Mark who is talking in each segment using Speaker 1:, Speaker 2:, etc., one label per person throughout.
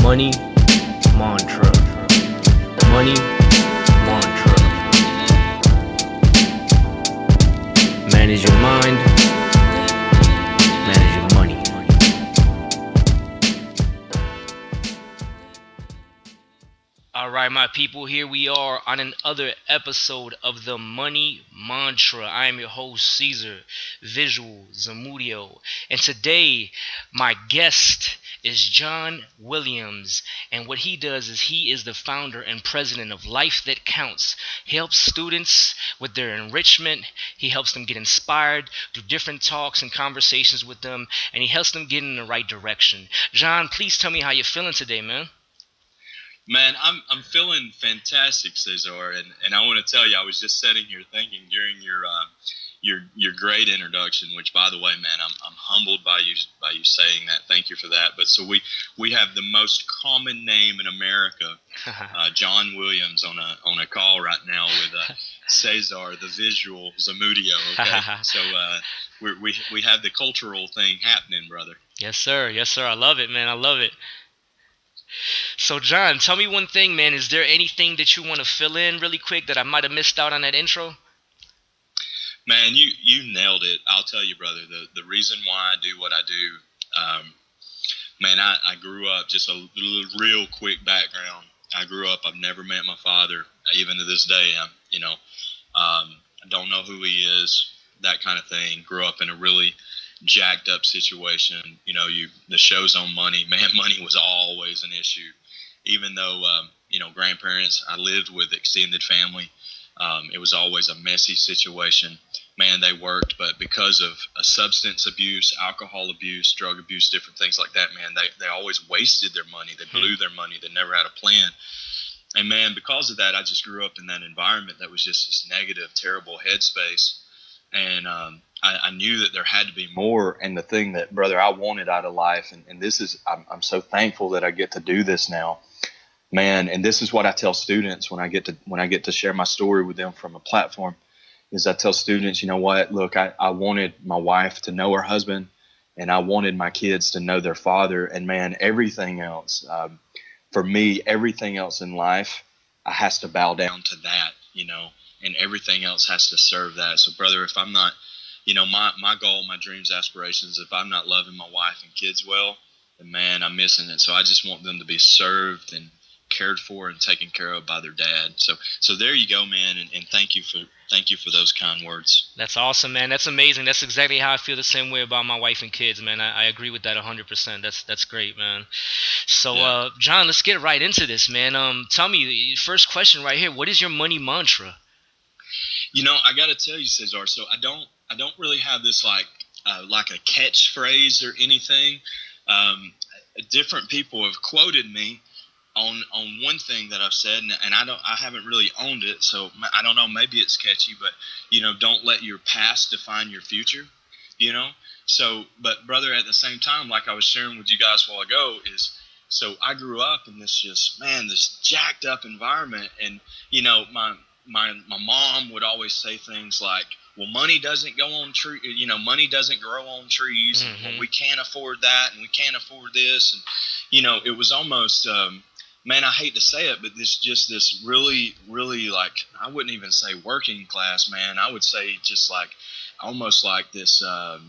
Speaker 1: Money mantra. Money mantra. Manage your mind. Manage your money. All right, my people, here we are on another episode of the Money Mantra. I am your host, Caesar Visual Zamudio, and today my guest is John Williams, and what he does is he is the founder and president of Life That Counts. He helps students with their enrichment. He helps them get inspired through different talks and conversations with them, and he helps them get in the right direction. John, please tell me how you're feeling today, man.
Speaker 2: Man, I'm feeling fantastic, Cesar, and I want to tell you, I was just sitting here thinking during your great introduction, which, by the way, man, I'm humbled by you saying that. Thank you for that. But so we have the most common name in America, John Williams, on a call right now with Cesar, the visual Zamudio. Okay, so we have the cultural thing happening, brother.
Speaker 1: Yes, sir. Yes, sir. I love it, man. I love it. So, John, tell me one thing, man. Is there anything that you want to fill in really quick that I might have missed out on that intro?
Speaker 2: Man, you nailed it. I'll tell you, brother, the reason why I do what I do, man, I grew up, just a little real quick background. I grew up, I've never met my father. Even to this day, I don't know who he is, that kind of thing. Grew up in a really jacked up situation. The show's on money. Man, money was always an issue. Even though, grandparents, I lived with extended family. It was always a messy situation. Man, they worked, but because of substance abuse, alcohol abuse, drug abuse, different things like that, man, they always wasted their money. They blew their money. They never had a plan. And man, because of that, I just grew up in that environment that was just this negative, terrible headspace. And I knew that there had to be more. And the thing that, brother, I wanted out of life, and this is, I'm so thankful that I get to do this now, man. And this is what I tell students when I get to share my story with them from a platform, is I tell students, you know what, look, I wanted my wife to know her husband, and I wanted my kids to know their father. And man, everything else, for me, everything else in life, I has to bow down to that, and everything else has to serve that. So, brother, if I'm not, my goal, my dreams, aspirations, if I'm not loving my wife and kids well, then, man, I'm missing it. So I just want them to be served and cared for and taken care of by their dad. So there you go, man, and thank you for those kind words.
Speaker 1: That's awesome, man. That's amazing. That's exactly how I feel the same way about my wife and kids, man. I agree with that 100%. That's great, man. So, yeah. John, let's get right into this, man. Tell me, first question right here, what is your money mantra?
Speaker 2: I got to tell you, Cesar, so I don't really have this like a catchphrase or anything. Different people have quoted me on one thing that I've said, and I haven't really owned it, so I don't know. Maybe it's catchy, but don't let your past define your future. So, but brother, at the same time, like I was sharing with you guys a while ago, is so I grew up in this this jacked up environment, and my mom would always say things like, well, money doesn't go on money doesn't grow on trees. Mm-hmm. And, well, we can't afford that, and we can't afford this. And, it was almost, man, I hate to say it, but this really, really, like, I wouldn't even say working class, man. I would say just like, almost like this, it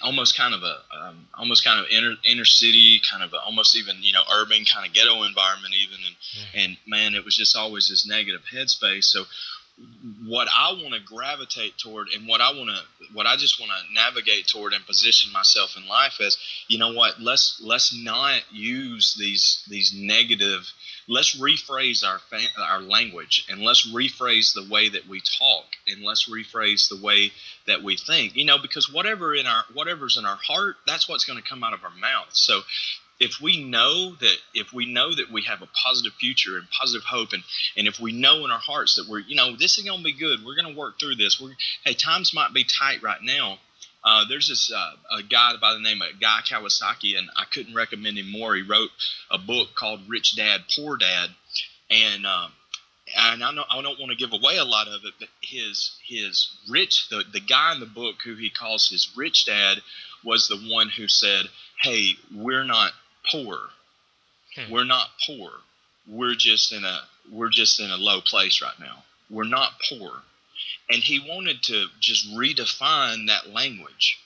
Speaker 2: almost kind of inner city, kind of almost even, urban kind of ghetto environment even. And man, it was just always this negative headspace. So what I want to gravitate toward, and what I just want to navigate toward and position myself in life as, let's not use these negative. Let's rephrase our language, and let's rephrase the way that we talk, and let's rephrase the way that we think. Because whatever's in our heart, that's what's going to come out of our mouth. So if we know that we have a positive future and positive hope, and if we know in our hearts that we're, this is going to be good, we're going to work through this. Times might be tight right now. There's this a guy by the name of Guy Kawasaki, and I couldn't recommend him more. He wrote a book called Rich Dad, Poor Dad, and I don't want to give away a lot of it, but the guy in the book who he calls his rich dad was the one who said, "Hey, we're not poor. We're not poor. We're just in a low place right now. We're not poor. And he wanted to just redefine that language.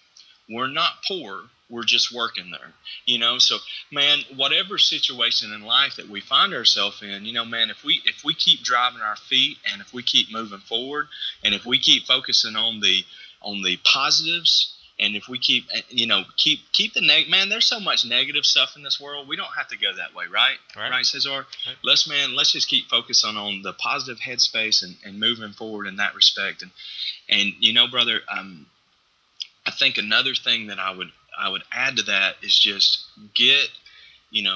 Speaker 2: We're not poor. We're just working there, So, man, whatever situation in life that we find ourselves in, man, if we keep driving our feet and if we keep moving forward and if we keep focusing on the positives and if we keep the man, there's so much negative stuff in this world. We don't have to go that way, right? Right, Cesar. Right. Let's just keep focusing on the positive headspace and moving forward in that respect. And brother, I think another thing that I would add to that is just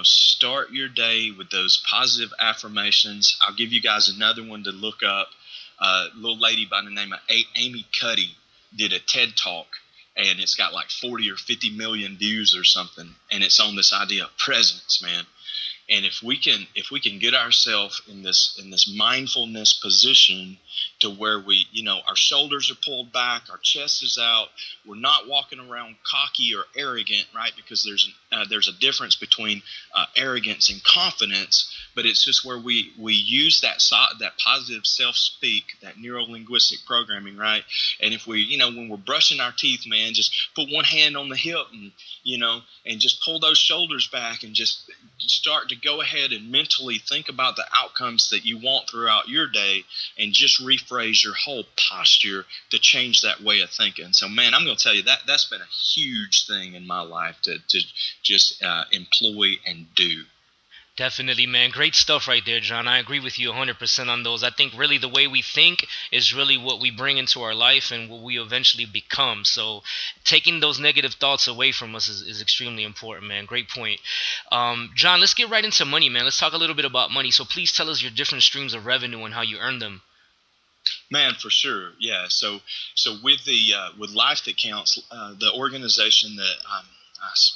Speaker 2: start your day with those positive affirmations. I'll give you guys another one to look up. A little lady by the name of Amy Cuddy did a TED Talk, and it's got like 40 or 50 million views or something, and it's on this idea of presence, man. And if we can get ourselves in this mindfulness position to where we, our shoulders are pulled back, our chest is out, we're not walking around cocky or arrogant, right? Because there's a difference between arrogance and confidence, but it's just where we use that positive self-speak, that neuro-linguistic programming, right? And if we, when we're brushing our teeth, man, just put one hand on the hip and just pull those shoulders back and just start to go ahead and mentally think about the outcomes that you want throughout your day and just rephrase your whole posture to change that way of thinking. So, man, I'm going to tell you that's been a huge thing in my life to just employ and do.
Speaker 1: Definitely, man. Great stuff right there, John. I agree with you 100% on those. I think really the way we think is really what we bring into our life and what we eventually become. So taking those negative thoughts away from us is extremely important, man. Great point. John, let's get right into money, man. Let's talk a little bit about money. So please tell us your different streams of revenue and how you earn them.
Speaker 2: Man, for sure. Yeah. So with with Life That Counts, the organization that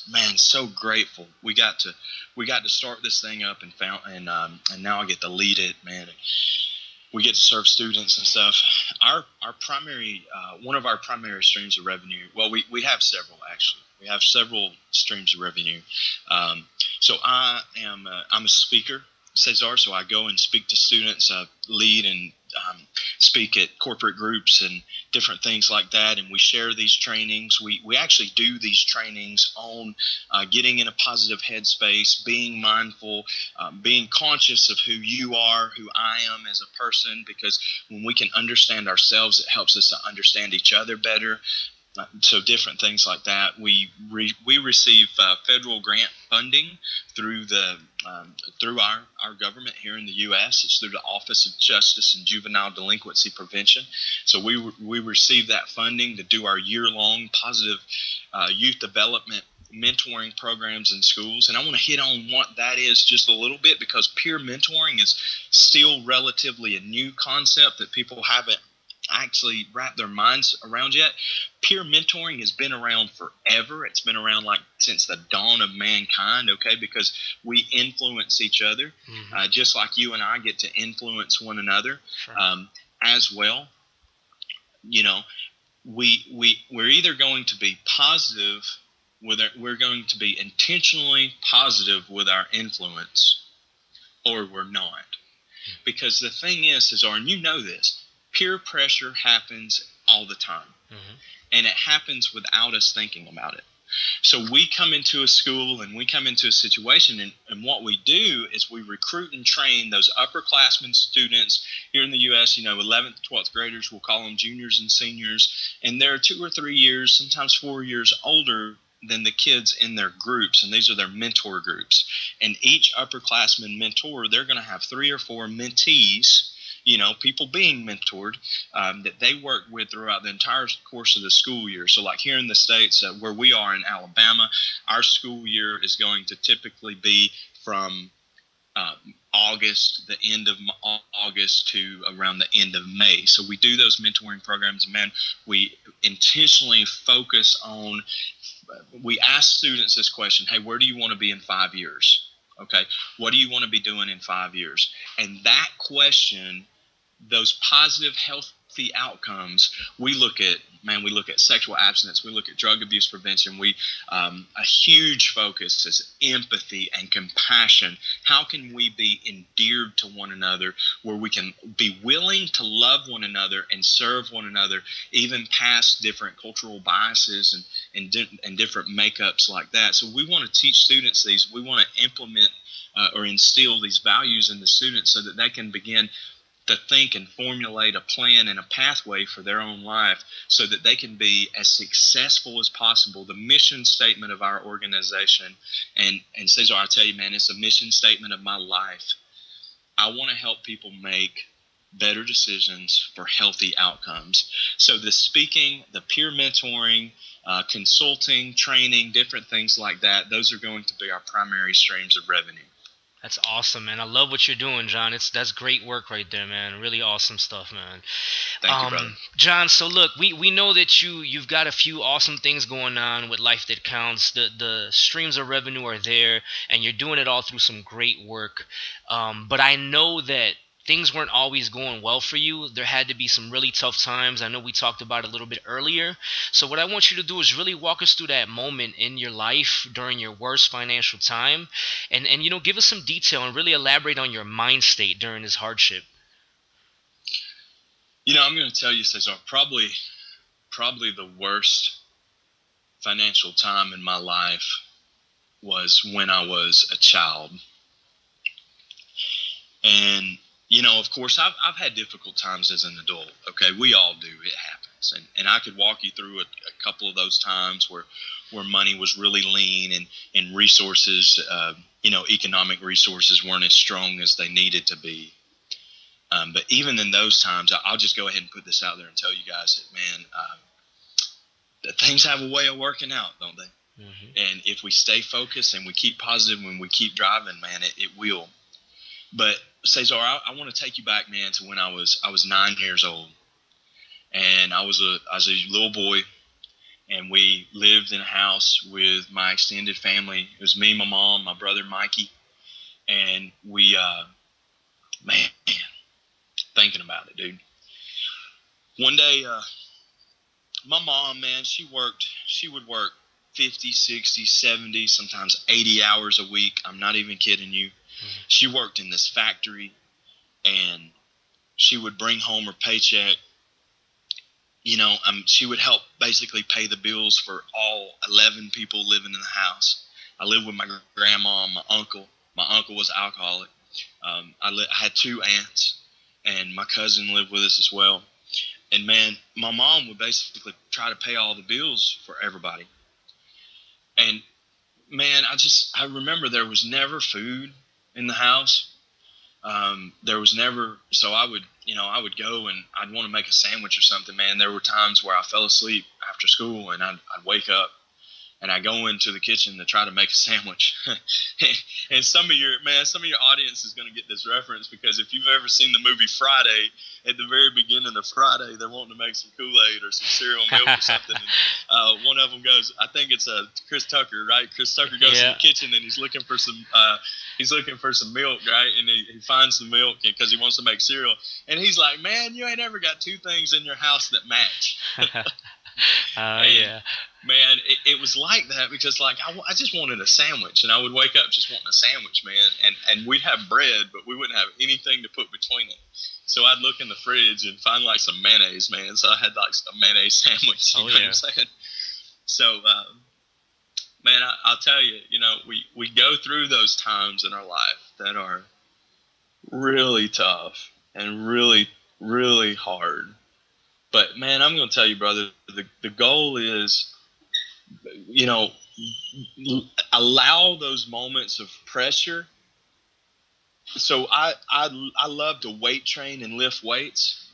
Speaker 2: man, so grateful we got to start this thing up and now I get to lead it, man. We get to serve students and stuff. Our primary one of our primary streams of revenue. Well, we have several actually. We have several streams of revenue. So I'm a speaker, Cesar. So I go and speak to students, lead and speak at corporate groups and different things like that, and we share these trainings. We actually do these trainings on getting in a positive headspace, being mindful, being conscious of who you are, who I am as a person, because when we can understand ourselves, it helps us to understand each other better. So different things like that. We receive federal grant funding through through our government here in the U.S. It's through the Office of Justice and Juvenile Delinquency Prevention. So we receive that funding to do our year-long positive youth development mentoring programs in schools. And I want to hit on what that is just a little bit, because peer mentoring is still relatively a new concept that people haven't actually wrap their minds around yet. Peer mentoring has been around forever. It's been around like since the dawn of mankind, okay, because we influence each other, just like you and I get to influence one another. Sure. As well. We're either going to be positive we're going to be intentionally positive with our influence, or we're not. Because the thing is, and you know this, peer pressure happens all the time. And it happens without us thinking about it. So we come into a school and we come into a situation, and what we do is we recruit and train those upperclassmen students here in the U.S., 11th, 12th graders, we'll call them juniors and seniors, and they're 2 or 3 years, sometimes 4 years older than the kids in their groups, and these are their mentor groups. And each upperclassman mentor, they're going to have 3 or 4 mentees, people being mentored, that they work with throughout the entire course of the school year. So like here in the States, where we are in Alabama, our school year is going to typically be from the end of August to around the end of May. So we do those mentoring programs, man. We intentionally focus on, we ask students this question: hey, where do you want to be in 5 years? Okay, what do you want to be doing in 5 years? And that question, those positive, healthy outcomes, we look at man, we look at sexual abstinence, we look at drug abuse prevention. A huge focus is empathy and compassion. How can we be endeared to one another, where we can be willing to love one another and serve one another, even past different cultural biases and different makeups like that. So we want to teach students these. We want to implement or instill these values in the students so that they can begin to think and formulate a plan and a pathway for their own life so that they can be as successful as possible. The mission statement of our organization, and Cesar, I tell you, man, it's a mission statement of my life. I want to help people make better decisions for healthy outcomes. So the speaking, the peer mentoring, consulting, training, different things like that, those are going to be our primary streams of revenue.
Speaker 1: That's awesome, man. I love what you're doing, John. That's great work right there, man. Really awesome stuff, man.
Speaker 2: Thank you, brother.
Speaker 1: John, so look, we know that you've got a few awesome things going on with Life That Counts. The streams of revenue are there, and you're doing it all through some great work. But I know that things weren't always going well for you. There had to be some really tough times. I know we talked about it a little bit earlier. So what I want you to do is really walk us through that moment in your life during your worst financial time, and give us some detail and really elaborate on your mind state during this hardship.
Speaker 2: I'm going to tell you, Cesar, probably the worst financial time in my life was when I was a child. And of course, I've had difficult times as an adult. Okay, we all do. It happens, and I could walk you through a couple of those times where money was really lean and resources, economic resources weren't as strong as they needed to be. But even in those times, I'll just go ahead and put this out there and tell you guys that, man, that things have a way of working out, don't they? Mm-hmm. And if we stay focused and we keep positive and we keep driving, man, it will. But Cesar, I want to take you back, man, to when I was 9 years old, and I was a little boy, and we lived in a house with my extended family. It was me, my mom, my brother Mikey, and we, man, thinking about it, dude. One day, my mom, man, she would work 50, 60, 70, sometimes 80 hours a week. I'm not even kidding you. She worked in this factory, and she would bring home her paycheck. She would help basically pay the bills for all 11 people living in the house. I lived with my grandma and my uncle. My uncle was an alcoholic. I had 2 aunts, and my cousin lived with us as well. And, man, my mom would basically try to pay all the bills for everybody. And, man, I remember there was never food in the house. There was never, so I would go and I'd want to make a sandwich or something, man. There were times where I fell asleep after school, and I'd wake up and I go into the kitchen to try to make a sandwich. And some of your audience is going to get this reference, because if you've ever seen the movie Friday, at the very beginning of Friday, they're wanting to make some Kool-Aid or some cereal milk or something. And, one of them goes, I think it's Chris Tucker, right? Chris Tucker goes to the kitchen and he's looking for some milk, right? And he finds the milk because he wants to make cereal. And he's like, man, you ain't ever got 2 things in your house that match.
Speaker 1: Yeah.
Speaker 2: Man, it was like that, because like I just wanted a sandwich, and I would wake up just wanting a sandwich, man. And we'd have bread, but we wouldn't have anything to put between it. So I'd look in the fridge and find like some mayonnaise, man. So I had like a mayonnaise sandwich. You know what I'm saying? So, man, I'll tell you, we go through those times in our life that are really tough and really, really hard. But, man, I'm going to tell you, brother, the goal is, allow those moments of pressure. So I love to weight train and lift weights.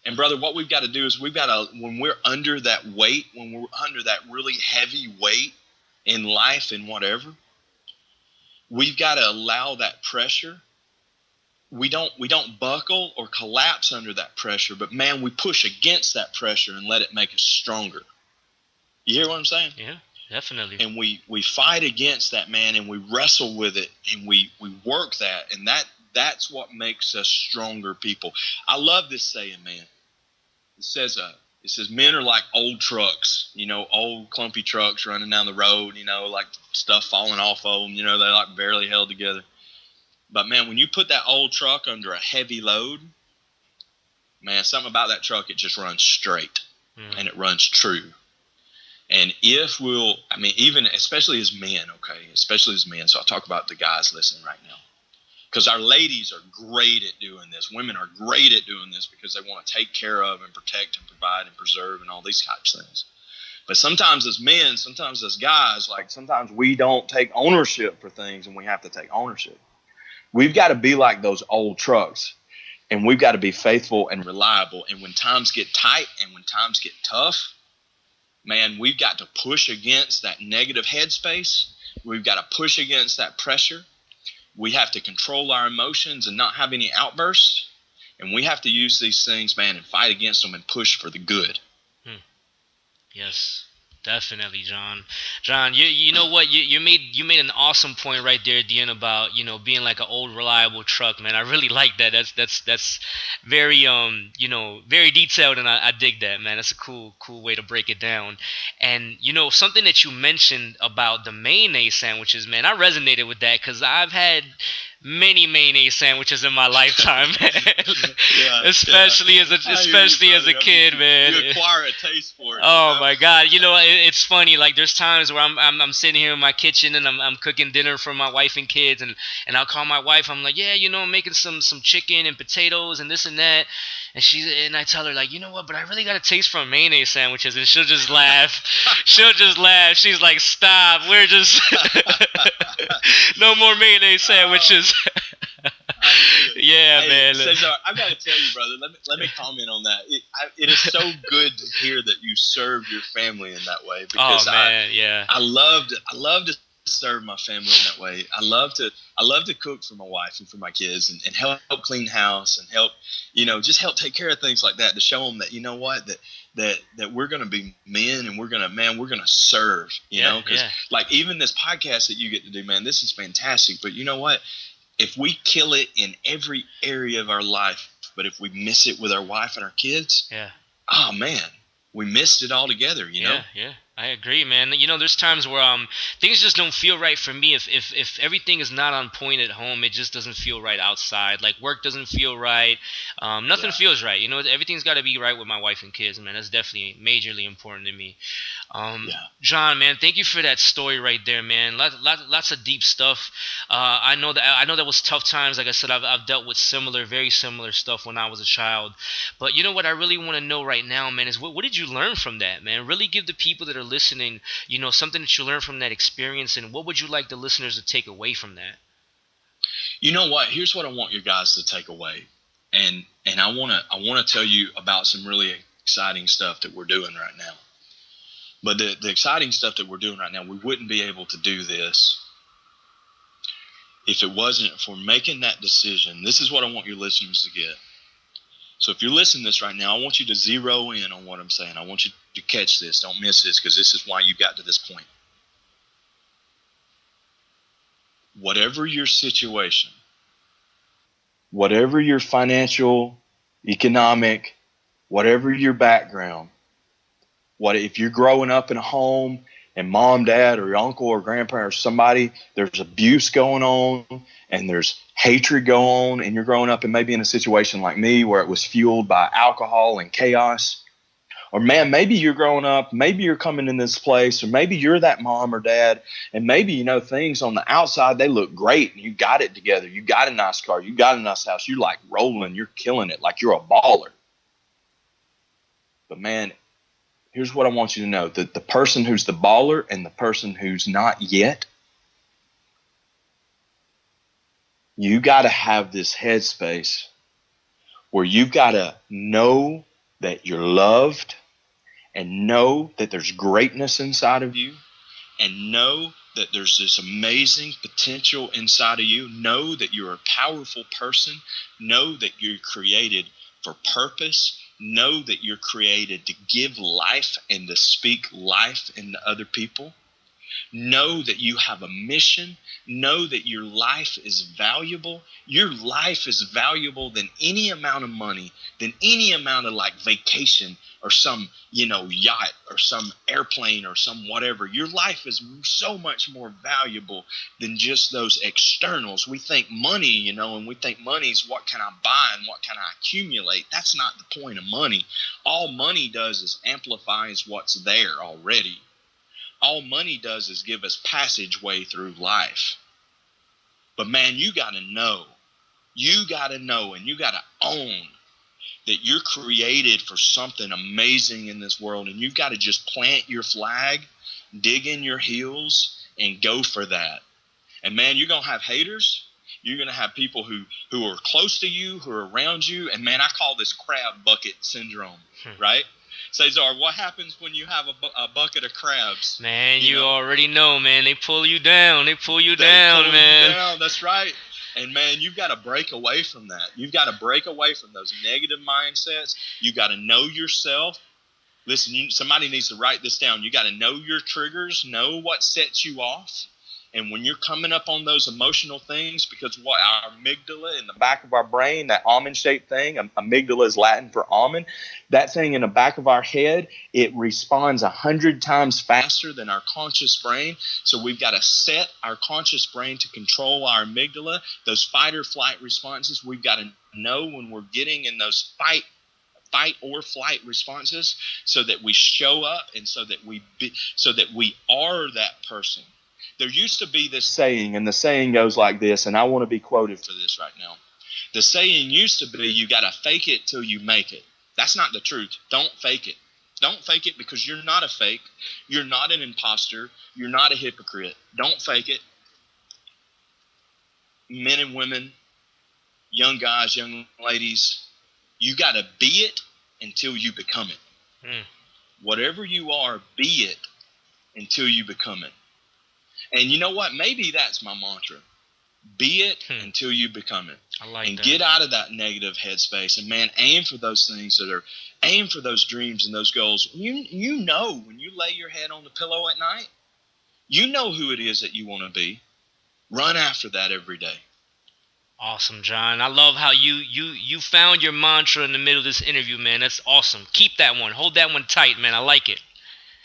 Speaker 2: And, brother, what we've got to do is when we're under that weight, when we're under that really heavy weight in life and whatever, we've got to allow that pressure. We don't buckle or collapse under that pressure, but, man, we push against that pressure and let it make us stronger. You hear what I'm saying?
Speaker 1: Yeah, definitely.
Speaker 2: And we fight against that, man, and we wrestle with it, and we work that, and that's what makes us stronger people. I love this saying, man. It It says men are like old trucks, old clumpy trucks running down the road, like stuff falling off of them, they're like barely held together. But man, when you put that old truck under a heavy load, man, something about that truck, it just runs straight and it runs true. And even especially as men, so I'll talk about the guys listening right now. Because our ladies are great at doing this. Women are great at doing this because they want to take care of and protect and provide and preserve and all these types of things. But sometimes as men, sometimes as guys, sometimes we don't take ownership for things, and we have to take ownership. We've got to be like those old trucks, and we've got to be faithful and reliable. And when times get tight and when times get tough, man, we've got to push against that negative headspace. We've got to push against that pressure. We have to control our emotions and not have any outbursts. And we have to use these things, man, and fight against them and push for the good.
Speaker 1: Yes, definitely, John. John, you know what? You made an awesome point right there at the end about, being like an old reliable truck, man. I really like that. That's very very detailed, and I dig that, man. That's a cool way to break it down. And something that you mentioned about the mayonnaise sandwiches, man, I resonated with that because I've had many mayonnaise sandwiches in my lifetime, man. especially as a kid, man.
Speaker 2: You acquire a taste for it.
Speaker 1: Oh my God! It's funny. Like there's times where I'm sitting here in my kitchen and I'm cooking dinner for my wife and kids, and I'll call my wife. I'm like, yeah, I'm making some chicken and potatoes and this and that, and I tell her like, you know what? But I really got a taste for mayonnaise sandwiches, and she'll just laugh. She's like, stop. We're just no more mayonnaise sandwiches. Yeah, man.
Speaker 2: Cesar, I've got to tell you, brother. Let me comment on that. It is so good to hear that you serve your family in that way. Because I love to serve my family in that way. I love to cook for my wife and for my kids and help clean house and help just help take care of things like that, to show them that that we're going to be men and we're going to serve. Because like even this podcast that you get to do, man, this is fantastic. But you know what? If we kill it in every area of our life, but if we miss it with our wife and our kids, oh man, we missed it altogether,
Speaker 1: Yeah, I agree, man. There's times where things just don't feel right for me. If everything is not on point at home, it just doesn't feel right outside. Like work doesn't feel right. Nothing feels right. Everything's got to be right with my wife and kids, man. That's definitely majorly important to me. John, man, thank you for that story right there, man. Lots of deep stuff. I know that was tough times. Like I said, I've dealt with very similar stuff when I was a child. But you know what I really want to know right now, man, is what did you learn from that, man? Really give the people that are listening, something that you learned from that experience, and what would you like the listeners to take away from that?
Speaker 2: You know what? Here's what I want you guys to take away, and I want to tell you about some really exciting stuff that we're doing right now. But the exciting stuff that we're doing right now, we wouldn't be able to do this if it wasn't for making that decision. This is what I want your listeners to get. So if you're listening to this right now, I want you to zero in on what I'm saying. I want you to catch this. Don't miss this, because this is why you got to this point. Whatever your situation, whatever your financial, economic, whatever your background, if you're growing up in a home and mom, dad, or your uncle or grandparent or somebody, there's abuse going on and there's hatred going on, and you're growing up and maybe in a situation like me where it was fueled by alcohol and chaos. Or man, maybe you're growing up, maybe you're coming in this place, or maybe you're that mom or dad, and maybe, things on the outside, they look great and you got it together. You got a nice car, you got a nice house, you're like rolling, you're killing it, like you're a baller. But man, here's what I want you to know, that the person who's the baller and the person who's not yet, you got to have this headspace where you've got to know that you're loved and know that there's greatness inside of you and know that there's this amazing potential inside of you. Know that you're a powerful person. Know that you're created for purpose. Know that you're created to give life and to speak life into other people. Know that you have a mission. Know that your life is valuable. Your life is valuable than any amount of money, than any amount of vacation or some, yacht or some airplane or some whatever. Your life is so much more valuable than just those externals. We think money, and we think money is what can I buy and what can I accumulate. That's not the point of money. All money does is amplifies what's there already. All money does is give us passageway through life. But man, you got to know, and you got to own that you're created for something amazing in this world, and you've got to just plant your flag, dig in your heels, and go for that. And man, you're going to have haters. You're going to have people who are close to you, who are around you. And man, I call this crab bucket syndrome, right? Cesar, what happens when you have a bucket of crabs?
Speaker 1: Man, you already know, man. They pull you down. They pull you down, man.
Speaker 2: That's right. And man, you've got to break away from that. You've got to break away from those negative mindsets. You got to know yourself. Listen, somebody needs to write this down. You got to know your triggers, know what sets you off. And when you're coming up on those emotional things, because what our amygdala in the back of our brain, that almond-shaped thing, amygdala is Latin for almond, that thing in the back of our head, it responds 100 times faster than our conscious brain. So we've got to set our conscious brain to control our amygdala, those fight or flight responses. We've got to know when we're getting in those fight or flight responses, so that we show up and so that we are that person. There used to be this saying, and the saying goes like this, and I want to be quoted for this right now. The saying used to be, you got to fake it till you make it. That's not the truth. Don't fake it. Don't fake it, because you're not a fake. You're not an imposter. You're not a hypocrite. Don't fake it. Men and women, young guys, young ladies, you got to be it until you become it. Whatever you are, be it until you become it. And you know what? Maybe that's my mantra. Be it until you become it.
Speaker 1: I like
Speaker 2: and
Speaker 1: that.
Speaker 2: Get out of that negative headspace. And man, aim for those things aim for those dreams and those goals. You know when you lay your head on the pillow at night, you know who it is that you want to be. Run after that every day.
Speaker 1: Awesome, John. I love how you found your mantra in the middle of this interview, man. That's awesome. Keep that one. Hold that one tight, man. I like it.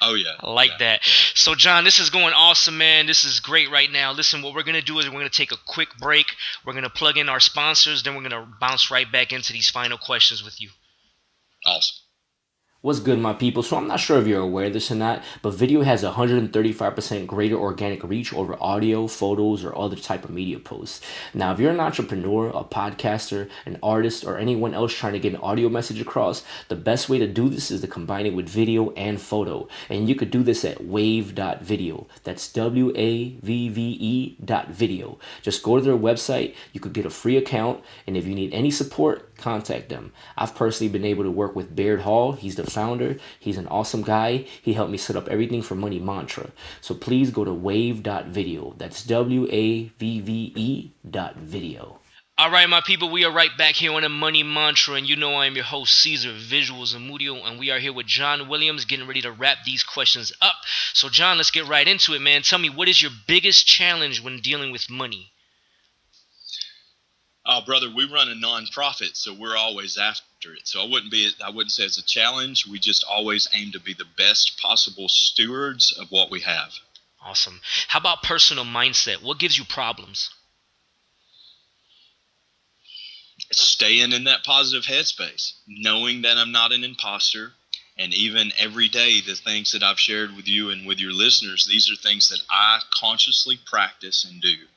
Speaker 2: Oh, yeah.
Speaker 1: I like that. So, John, this is going awesome, man. This is great right now. Listen, what we're going to do is we're going to take a quick break. We're going to plug in our sponsors. Then we're going to bounce right back into these final questions with you.
Speaker 2: Awesome.
Speaker 3: What's good, my people? So I'm not sure if you're aware of this or not, but video has 135% greater organic reach over audio, photos, or other type of media posts. Now, if you're an entrepreneur, a podcaster, an artist, or anyone else trying to get an audio message across, the best way to do this is to combine it with video and photo. And you could do this at wave.video. That's WAVVE.video. Just go to their website. You could get a free account. And if you need any support, contact them. I've personally been able to work with Baird Hall. He's the founder. He's an awesome guy. He helped me set up everything for Money Mantra. So please go to wave.video. That's WAVVE.video.
Speaker 1: All right, my people, we are right back here on the Money Mantra, and you know I am your host, Caesar Visuals Zamudio, and we are here with John Williams, getting ready to wrap these questions up. So, John, let's get right into it, man. Tell me, what is your biggest challenge when dealing with money?
Speaker 2: Oh, brother, we run a nonprofit, so we're always after it. So I wouldn't say it's a challenge. We just always aim to be the best possible stewards of what we have.
Speaker 1: Awesome. How about personal mindset? What gives you problems?
Speaker 2: Staying in that positive headspace, knowing that I'm not an imposter. And even every day, the things that I've shared with you and with your listeners, these are things that I consciously practice and do.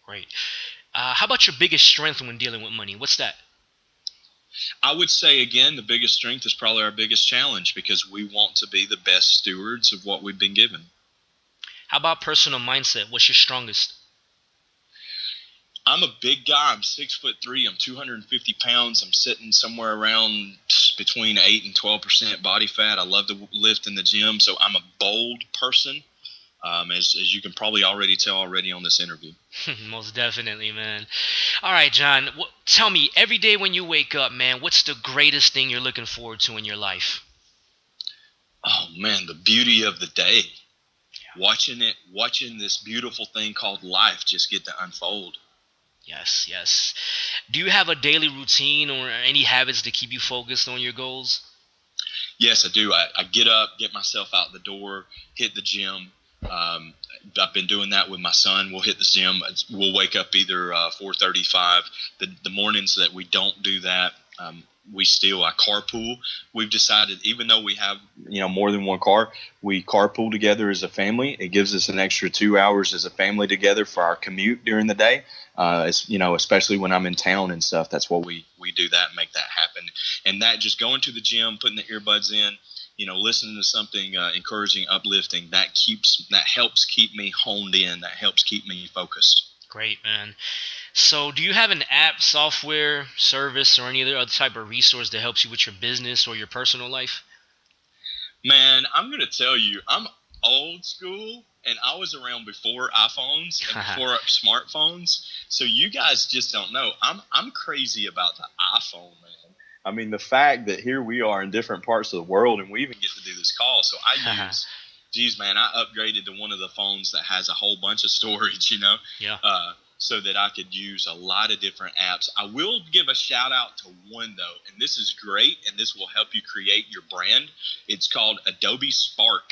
Speaker 1: Great. How about your biggest strength when dealing with money? What's that?
Speaker 2: I would say, again, the biggest strength is probably our biggest challenge, because we want to be the best stewards of what we've been given.
Speaker 1: How about personal mindset? What's your strongest?
Speaker 2: I'm a big guy. I'm 6'3". I'm 250 pounds. I'm sitting somewhere around between 8 and 12% body fat. I love to lift in the gym. So I'm a bold person. As you can probably already tell on this interview.
Speaker 1: Most definitely, man. All right, John, tell me, every day when you wake up, man, what's the greatest thing you're looking forward to in your life?
Speaker 2: Oh, man, the beauty of the day. Yeah. Watching this beautiful thing called life just get to unfold.
Speaker 1: Yes. Do you have a daily routine or any habits to keep you focused on your goals?
Speaker 2: Yes, I do. I get up, get myself out the door, hit the gym. I've been doing that with my son. We'll hit the gym. We'll wake up either 4:35. The mornings that we don't do that, I carpool. We've decided, even though we have more than one car, we carpool together as a family. It gives us an extra 2 hours as a family together for our commute during the day. Especially when I'm in town and stuff. That's what we do that, make that happen. And that, just going to the gym, putting the earbuds in, listening to something encouraging, uplifting, that helps keep me honed in. That helps keep me focused.
Speaker 1: Great, man. So do you have an app, software, service, or any other type of resource that helps you with your business or your personal life?
Speaker 2: Man, I'm going to tell you, I'm old school, and I was around before iPhones and before smartphones. So you guys just don't know. I'm crazy about the iPhone, man. I mean, the fact that here we are in different parts of the world, and we even get to do this call. So I upgraded to one of the phones that has a whole bunch of storage,
Speaker 1: Yeah.
Speaker 2: So that I could use a lot of different apps. I will give a shout out to one, though, and this is great, and this will help you create your brand. It's called Adobe Spark.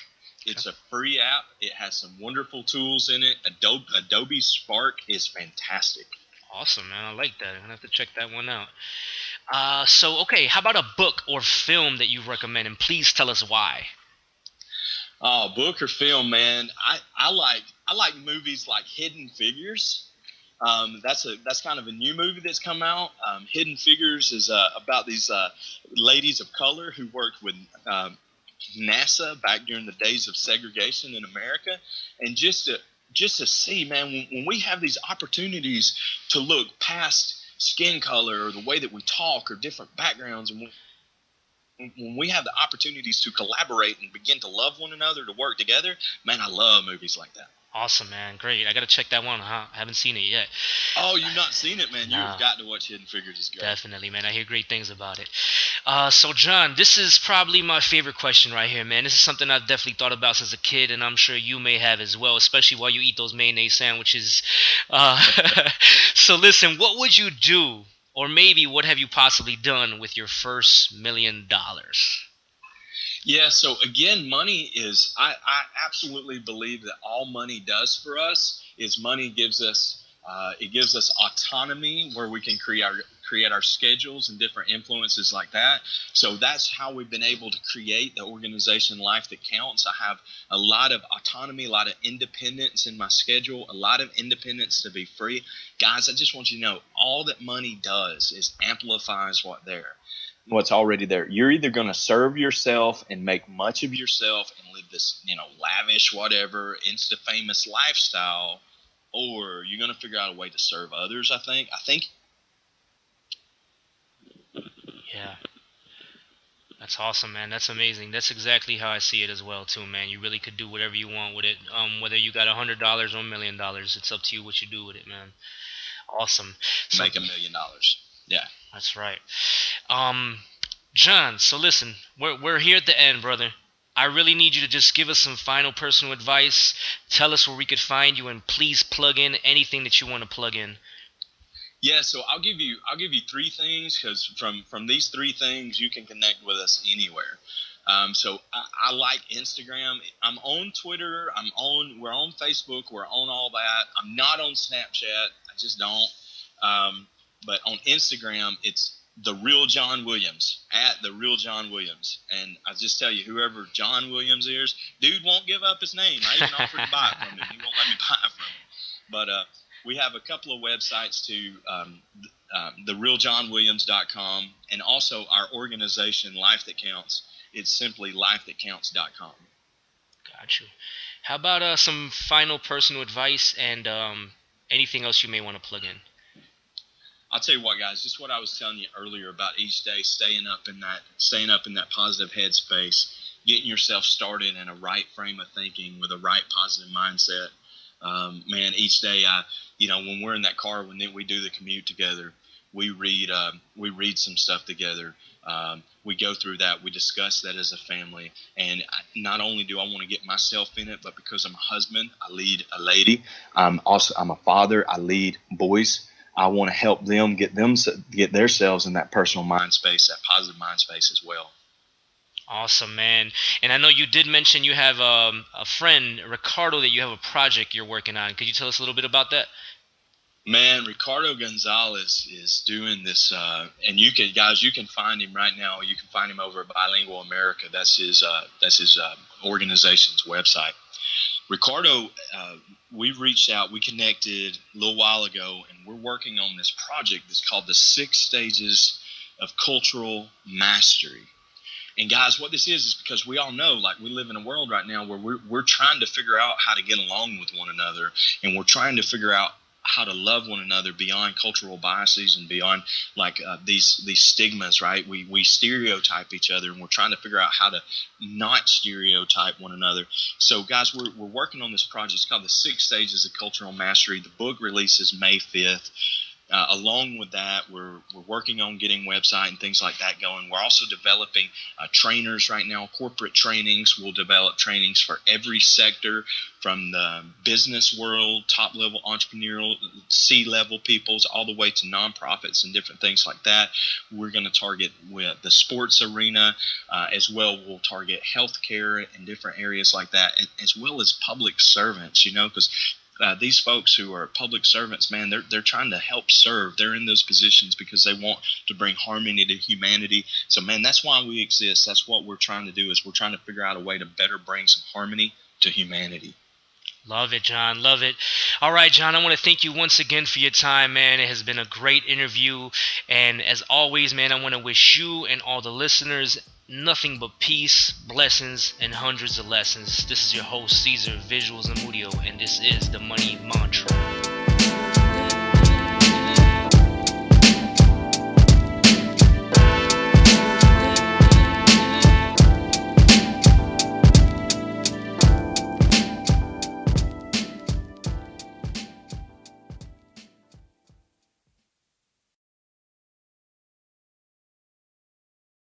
Speaker 2: It's a free app. It has some wonderful tools in it. Adobe Spark is fantastic.
Speaker 1: Awesome, man. I like that. I'm going to have to check that one out. Okay, how about a book or film that you recommend, and please tell us why?
Speaker 2: Oh, book or film, man. I like movies like Hidden Figures. That's kind of a new movie that's come out. Hidden Figures is about these ladies of color who worked with NASA back during the days of segregation in America, and just to see, man, when we have these opportunities to look past skin color or the way that we talk or different backgrounds, and when we have the opportunities to collaborate and begin to love one another, to work together, man, I love movies like that.
Speaker 1: Awesome, man. Great. I got to check that one. I haven't seen it yet.
Speaker 2: Oh, you've not seen it, man? You've got to watch Hidden Figures. It's great.
Speaker 1: Definitely, man. I hear great things about it. So, John, this is probably my favorite question right here, man. This is something I've definitely thought about since a kid, and I'm sure you may have as well, especially while you eat those mayonnaise sandwiches. So, listen, what would you do, or maybe what have you possibly done with your first $1 million?
Speaker 2: Yeah, so again, money is, I absolutely believe that all money does for us is money gives us autonomy where we can create our schedules and different influences like that. So that's how we've been able to create the organization Life That Counts. I have a lot of autonomy, a lot of independence in my schedule, a lot of independence to be free. Guys, I just want you to know, all that money does is amplifies what's already there. You're either going to serve yourself and make much of yourself and live this, lavish, whatever, insta-famous lifestyle, or you're going to figure out a way to serve others, I think.
Speaker 1: Yeah. That's awesome, man. That's amazing. That's exactly how I see it as well, too, man. You really could do whatever you want with it. Whether you got $100 or $1 million, it's up to you what you do with it, man. Awesome.
Speaker 2: Make $1 million. Yeah.
Speaker 1: That's right. John, so listen, we're here at the end, brother. I really need you to just give us some final personal advice. Tell us where we could find you, and please plug in anything that you want to plug in.
Speaker 2: Yeah, so I'll give you 3 things, because from these 3 things you can connect with us anywhere. So I like Instagram. I'm on Twitter. We're on Facebook. We're on all that. I'm not on Snapchat. I just don't. But on Instagram, it's The Real John Williams, at The Real John Williams. And I just tell you, whoever John Williams is, dude won't give up his name. I even offered to buy it from him. He won't let me buy it from him. But we have a couple of websites too, therealjohnwilliams.com, and also our organization, Life That Counts. It's simply lifethatcounts.com.
Speaker 1: Got you. How about some final personal advice and anything else you may want to plug in?
Speaker 2: I'll tell you what, guys, just what I was telling you earlier about each day, staying up in that positive headspace, getting yourself started in a right frame of thinking with a right positive mindset. Man, each day, when we're in that car, when we do the commute together, we read some stuff together. We go through that. We discuss that as a family. And not only do I want to get myself in it, but because I'm a husband, I lead a lady. I'm a father. I lead boys. I want to help them get themselves in that personal mind space, that positive mind space as well.
Speaker 1: Awesome, man. And I know you did mention you have a friend, Ricardo, that you have a project you're working on. Could you tell us a little bit about that?
Speaker 2: Man, Ricardo Gonzalez is doing this, and you can find him right now. You can find him over at Bilingual America. That's his organization's website. Ricardo, we reached out, we connected a little while ago, and we're working on this project that's called the 6 Stages of Cultural Mastery. And guys, what this is because we all know, like, we live in a world right now where we're trying to figure out how to get along with one another, and we're trying to figure out how to love one another beyond cultural biases and beyond these stigmas, right? We stereotype each other, and we're trying to figure out how to not stereotype one another. So, guys, we're working on this project. It's called the 6 Stages of Cultural Mastery. The book releases May 5th. Along with that, we're working on getting website and things like that going. We're also developing trainers right now, corporate trainings. We'll develop trainings for every sector, from the business world, top-level entrepreneurial, C-level peoples, all the way to nonprofits and different things like that. We're going to target with the sports arena as well. We'll target healthcare and different areas like that, as well as public servants, because these folks who are public servants, man, they're trying to help serve. They're in those positions because they want to bring harmony to humanity. So, man, that's why we exist. That's what we're trying to do, is we're trying to figure out a way to better bring some harmony to humanity.
Speaker 1: Love it, John. Love it. All right, John, I want to thank you once again for your time, man. It has been a great interview. And as always, man, I want to wish you and all the listeners nothing but peace, blessings, and hundreds of lessons. This is your host, Caesar Visuals and Mudio, and this is the Money Mantra.